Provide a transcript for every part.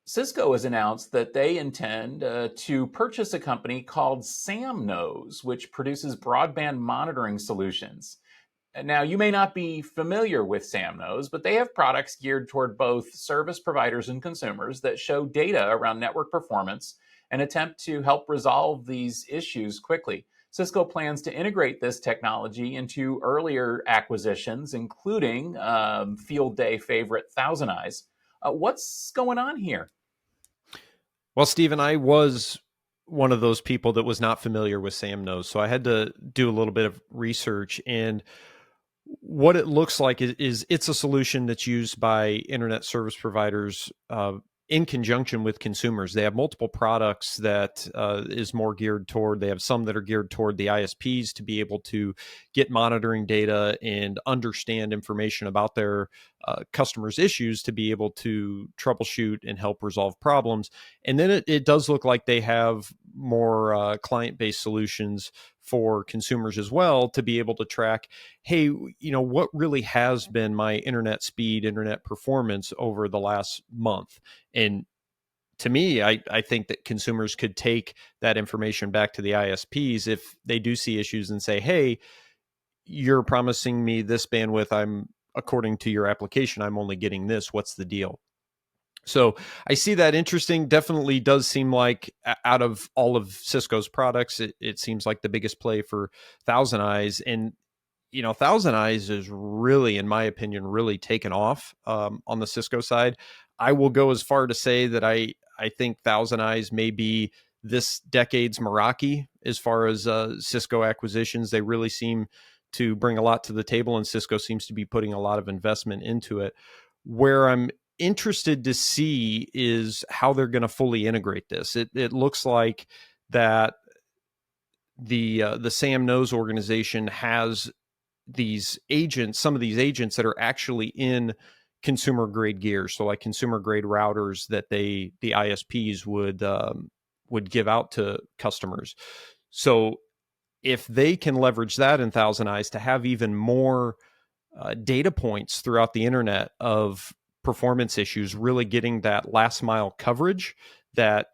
Cisco has announced that they intend to purchase a company called SamKnows, which produces broadband monitoring solutions. Now, you may not be familiar with SamKnows, but they have products geared toward both service providers and consumers that show data around network performance and attempt to help resolve these issues quickly. Cisco plans to integrate this technology into earlier acquisitions, including Field Day favorite Thousand Eyes. What's going on here? Well, Stephen, I was one of those people that was not familiar with SamKnows, so I had to do a little bit of research. And what it looks like is it's a solution that's used by internet service providers in conjunction with consumers. They have multiple products that is more geared toward. They have some that are geared toward the ISPs to be able to get monitoring data and understand information about their customers' issues to be able to troubleshoot and help resolve problems. And then it does look like they have more client-based solutions for consumers as well to be able to track, hey, what really has been my internet speed, internet performance over the last month. And to me, I think that consumers could take that information back to the ISPs if they do see issues and say, hey, you're promising me this bandwidth. According to your application, I'm only getting this. What's the deal? So I see that interesting. Definitely does seem like out of all of Cisco's products, it seems like the biggest play for Thousand Eyes. And, Thousand Eyes is really, in my opinion, really taken off on the Cisco side. I will go as far to say that I think Thousand Eyes may be this decade's Meraki as far as Cisco acquisitions. They really seem to bring a lot to the table, and Cisco seems to be putting a lot of investment into it. Where I'm interested to see is how they're going to fully integrate this. It looks like that the SamKnows organization has these agents, some of these agents that are actually in consumer grade gear, so like consumer grade routers that the ISPs would give out to customers. So if they can leverage that in Thousand Eyes to have even more data points throughout the internet of performance issues, really getting that last mile coverage that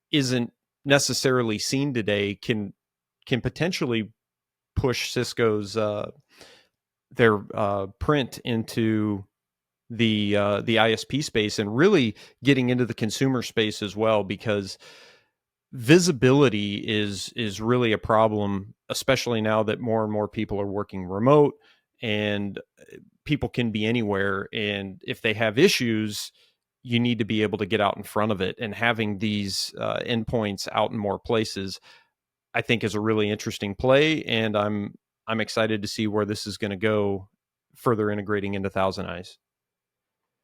isn't necessarily seen today, can potentially push Cisco's their print into the ISP space and really getting into the consumer space as well, because visibility is really a problem, especially now that more and more people are working remote and people can be anywhere. And if they have issues, you need to be able to get out in front of it. And having these endpoints out in more places, I think, is a really interesting play. And I'm excited to see where this is going to go, further integrating into Thousand Eyes.